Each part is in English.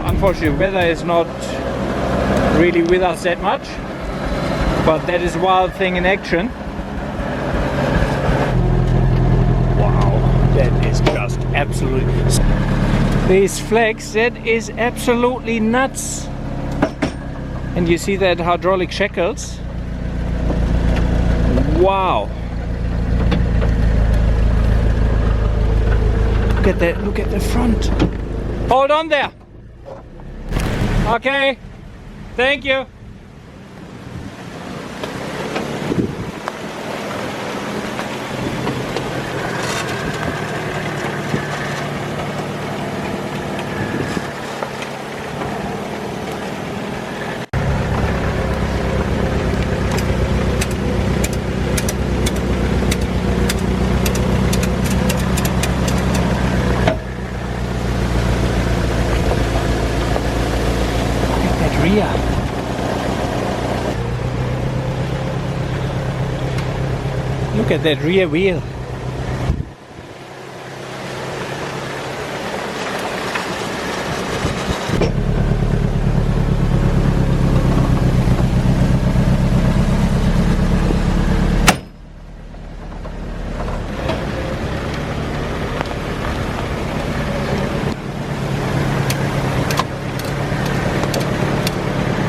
Unfortunately, weather is not really with us that much, but that is Wildfing in action. Wow, that is just absolutely... These flags, that is absolutely nuts. And you see that hydraulic shackles? Wow. Look at that, look at the front. Hold on there. Okay, thank you. Look at that rear wheel.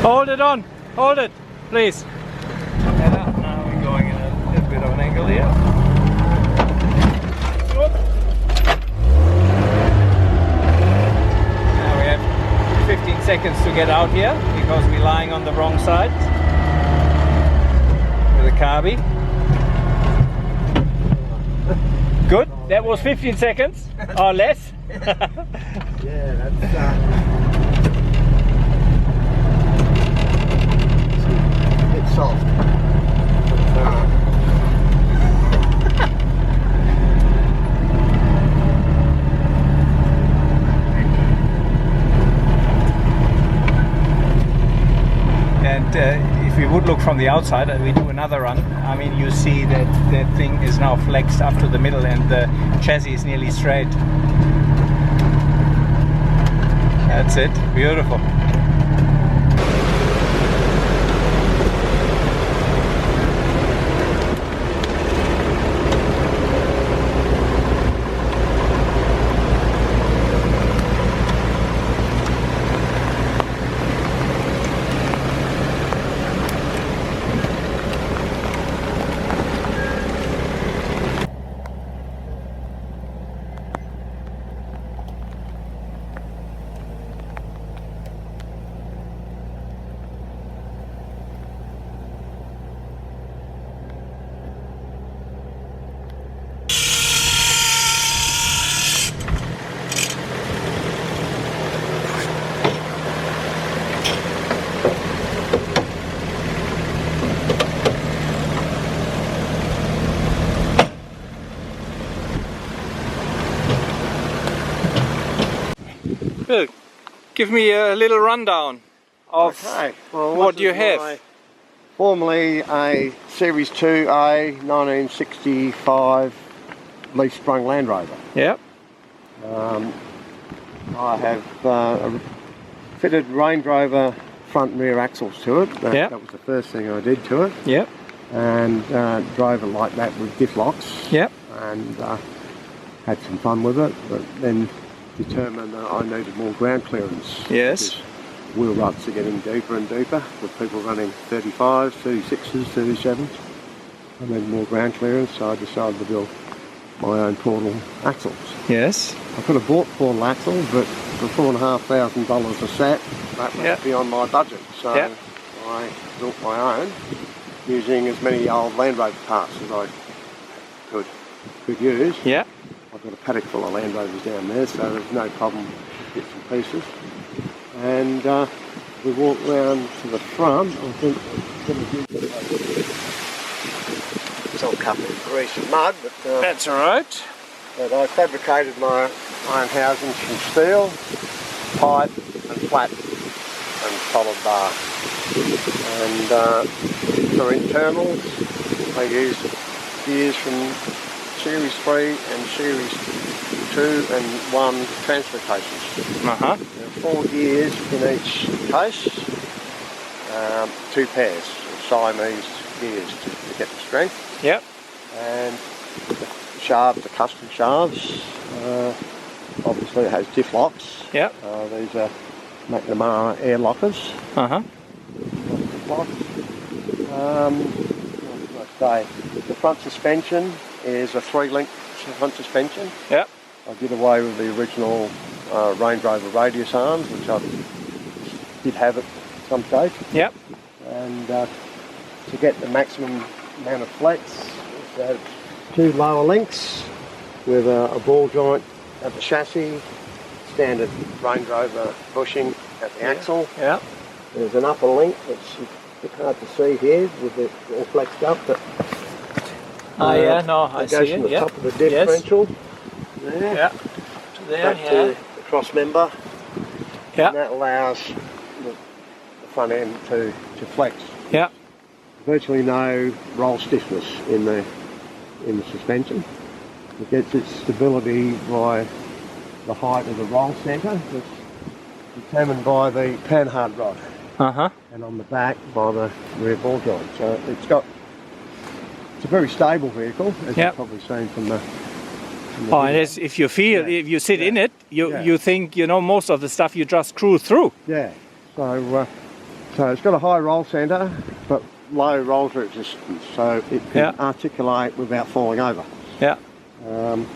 Hold it on, hold it, please. Now we're going in a little bit of an angle here. Now we have 15 seconds to get out here because we're lying on the wrong side with a carby. Good, that was 15 seconds or less. Yeah, that's soft. And if we would look from the outside and we do another run, I mean, you see that that thing is now flexed up to the middle and the chassis is nearly straight. That's it, beautiful. Bill, give me a little rundown of what you have. Formerly a Series 2A 1965 leaf sprung Land Rover. Yep. I have a fitted Range Rover front and rear axles to it. That was the first thing I did to it. Yep. And drove it like that with diff locks. Yep. And had some fun with it, but then determined that I needed more ground clearance. Yes. Wheel ruts are getting deeper and deeper with people running 35s, 36s, 37s. I needed more ground clearance, so I decided to build my own portal axles. Yes. I could have bought portal axles, but for $4,500 a set, that was beyond my budget. So I built my own using as many old Land Rover parts as I could use. Yeah. I've got a paddock full of Land Rovers down there, so there's no problem with bits and pieces. And we walk round to the front. I think it's all covered in grease and mud, but that's all right. But I fabricated my own housings from steel, pipe, and flat and solid bar. And for internals, I used gears from Series 3 and Series 2 and 1 transfer cases. There are 4 gears in each case, 2 pairs of Siamese gears to get the strength. Yep. And the shafts are custom shafts. Obviously it has diff locks. Yep. These are McNamara air lockers. What did I say? The front suspension is a 3-link front suspension. Yep. I did away with the original Range Rover radius arms, which I did have at some stage. Yep. And to get the maximum amount of flex, it's 2 lower links with a ball joint at the chassis, standard Range Rover bushing at the axle. Yeah. There's an upper link that's a bit hard to see here with it all flexed up, but I see goes it. from the top of the differential there, to there, back to the cross member, and that allows the front end to flex. Yeah. Virtually no roll stiffness in the suspension. It gets its stability by the height of the roll centre, that's determined by the panhard rod, and on the back by the rear ball joint. So it's a very stable vehicle, as you've probably seen from the and if you feel, if you sit in it, you think, most of the stuff you just cruise through. Yeah. So it's got a high roll centre, but low roll resistance, so it can articulate without falling over. Yeah. To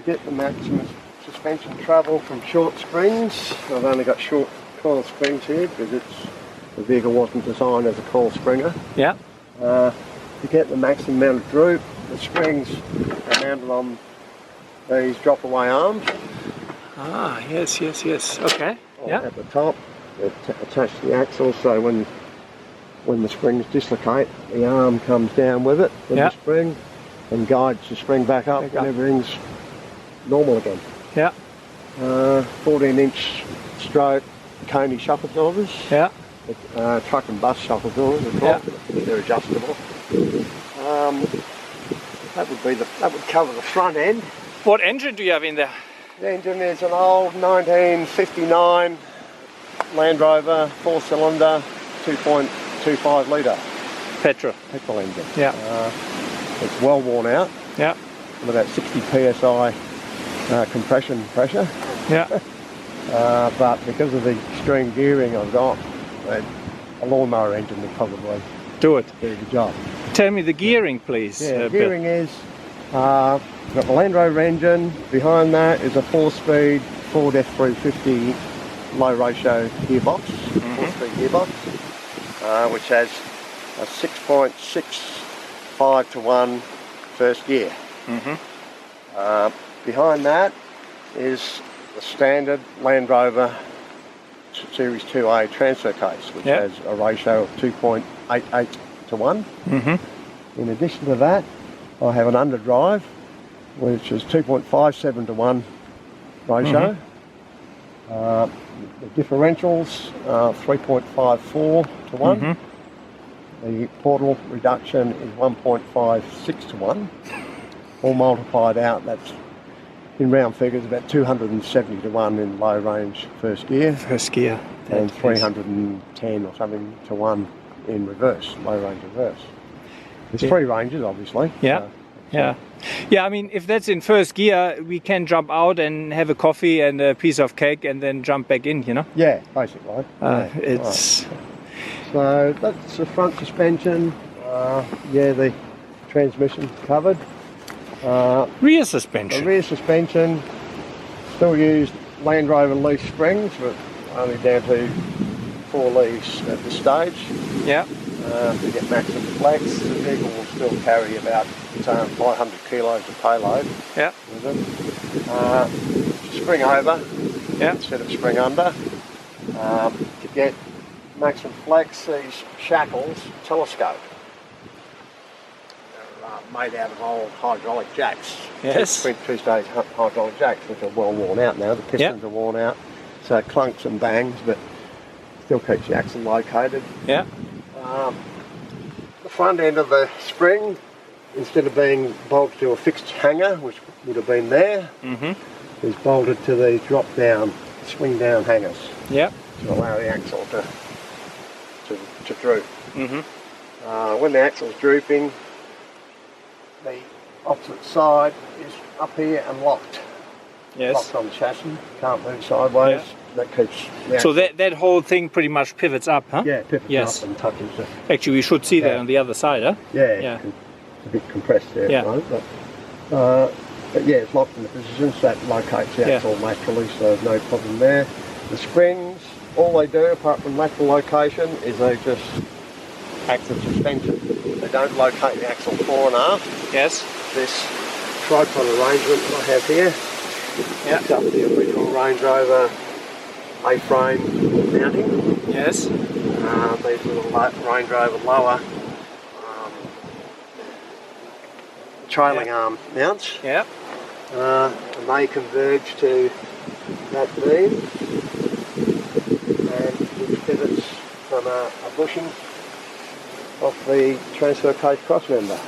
get the maximum suspension travel from short springs, I've only got short coil springs here because the vehicle wasn't designed as a coil springer. Yeah. To get the maximum amount of droop, the springs are mounted on these drop-away arms. Yes. Okay. At the top, they're attached to the axle, so when the springs dislocate, the arm comes down with it, with the spring, and guides the spring back up, and everything's normal again. Yeah. 14-inch stroke Coney shock absorbers. Yeah. Truck and bus shock absorbers as well. They're adjustable. That would cover the front end. What engine do you have in there? The engine is an old 1959 Land Rover 4-cylinder 2.25 litre petrol engine. Yeah. It's well worn out. Yeah. With about 60 psi compression pressure. Yeah. But because of the extreme gearing I've got, a lawnmower engine would probably do the job. Tell me the gearing, please. Gearing is got the Land Rover engine. Behind that is a 4-speed Ford F350 low ratio gearbox, 4-speed gearbox, which has a 6.65 to 1 first gear. Behind that is the standard Land Rover Series 2A transfer case, which has a ratio of 2.88 to 1. In addition to that, I have an underdrive, which is 2.57 to 1 ratio. The differentials are 3.54 to 1. The portal reduction is 1.56 to 1. All multiplied out, that's in round figures, about 270 to 1 in low range first gear. First gear. And 310 or something to 1 in reverse, low range reverse. There's 3 ranges, obviously. Yeah. So, yeah. Yeah, I mean, if that's in first gear, we can jump out and have a coffee and a piece of cake and then jump back in, you know? yeah, basically. It's... Right. So that's the front suspension. Yeah, the transmission covered. rear The suspension. rear suspension, still used Land Rover leaf springs, but only down to 4 leaves at this stage. Yeah. To get maximum flex, the vehicle will still carry about 500 kilos of payload Yeah. with it. Spring over instead of spring under. To get maximum flex, these shackles telescope. They're made out of old hydraulic jacks. Yes. Two-stage hydraulic jacks, which are well worn out now. The pistons are worn out, so it clunks and bangs, but still keeps the axle located. Yeah. The front end of the spring, instead of being bolted to a fixed hanger, which would have been there, is bolted to the drop-down, swing-down hangers Yeah. to allow the axle to droop. When the axle's drooping, the opposite side is up here and locked. Yes. Locked on the chassis, can't move sideways. That keeps the So axle. that whole thing pretty much pivots up, huh? Yeah, pivots Yes. up and touches the... Actually, we should see that Yeah. on the other side, huh? Yeah, Yeah. it's a bit compressed there Yeah. at the moment, but yeah, it's locked in the position, so that locates the axle laterally, so there's no problem there. The springs, all they do, apart from lateral location, is they just act as suspension. They don't locate the axle fore and aft. Yes. This tripod arrangement that I have here picks up the original Range Rover A-frame mounting. Yes. These little Range Rover lower trailing arm mounts, Yeah. and they converge to that beam, and which pivots from a bushing off the transfer case cross member.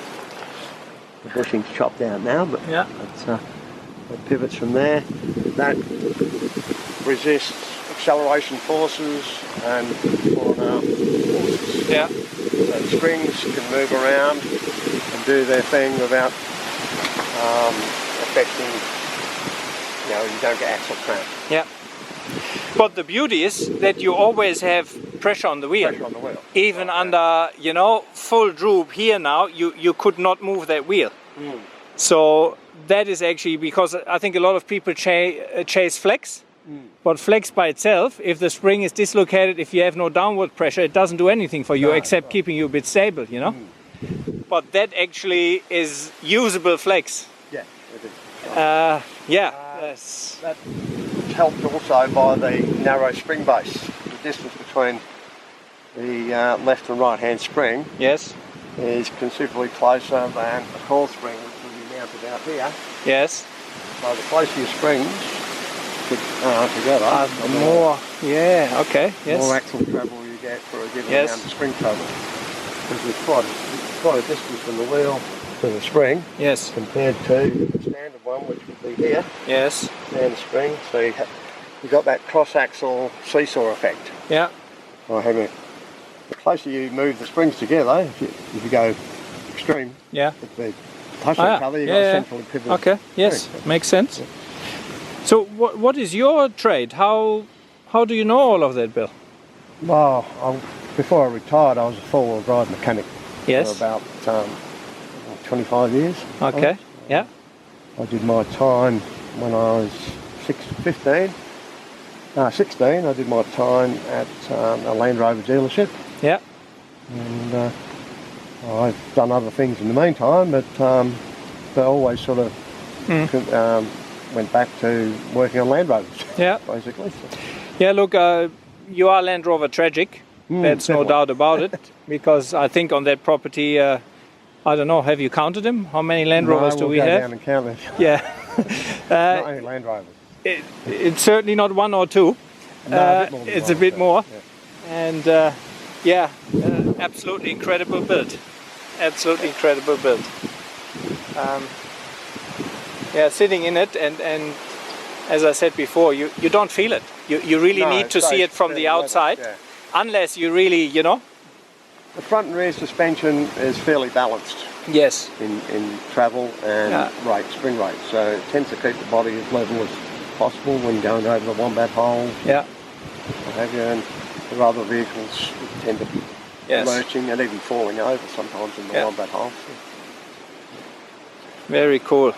The bushing's chopped out now, but Yeah. it pivots from there. That resists acceleration forces and fore and aft forces. Yeah. So the springs can move around and do their thing without affecting, you don't get axle cramp. Yeah. But the beauty is that you always have pressure on the wheel. Pressure on the wheel. Even under, full droop here now, you could not move that wheel. So that is actually because I think a lot of people chase flex. But flex by itself, if the spring is dislocated, if you have no downward pressure, it doesn't do anything for you except keeping you a bit stable, But that actually is usable flex. Yeah, it is. Yes. That's helped also by the narrow spring base. The distance between the left and right hand spring Yes. is considerably closer than a coil spring, which will be mounted out here. Yes. So the closer your springs together, The more. Yeah. Okay. the Yes. more axle travel you get for a given Yes. amount of spring travel. Because there's quite a distance from the wheel to the spring Yes. compared to the standard one, which would be here, Yes. standard spring. So you've got that cross-axle seesaw effect. Yeah. By having the closer you move the springs together, if you go extreme, Yeah. if they touch each other, you've got a centrally pivoted. Okay. Yes. spring. Makes sense. So what is your trade? How do you know all of that, Bill? Well, before I retired, I was a four-wheel drive mechanic Yes. for about 25 years. Okay. Yeah. I did my time when I was 16. I did my time at a Land Rover dealership, Yeah. and I've done other things in the meantime, but they always sort of went back to working on Land Rovers, Yeah. basically. Yeah. Look, you are Land Rover tragic. That's no definitely. doubt about it. Because I think on that property, I don't know. Have you counted them? How many Land Rovers do we'll we go have? down and count them. Yeah. Not only Land Rovers. It's certainly not one or two. No, a bit more than It's one, a bit so, more. yeah. And absolutely incredible build. Absolutely incredible build. Yeah, sitting in it, and as I said before, you don't feel it. You really need to see it from the outside, unless you really, you know. The front and rear suspension is fairly balanced. Yes. In travel and spring rate, so it tends to keep the body as level as possible when going over the wombat hole. Yeah. What have you, and the other vehicles tend to be lurching and even falling over sometimes in the wombat hole. Very cool.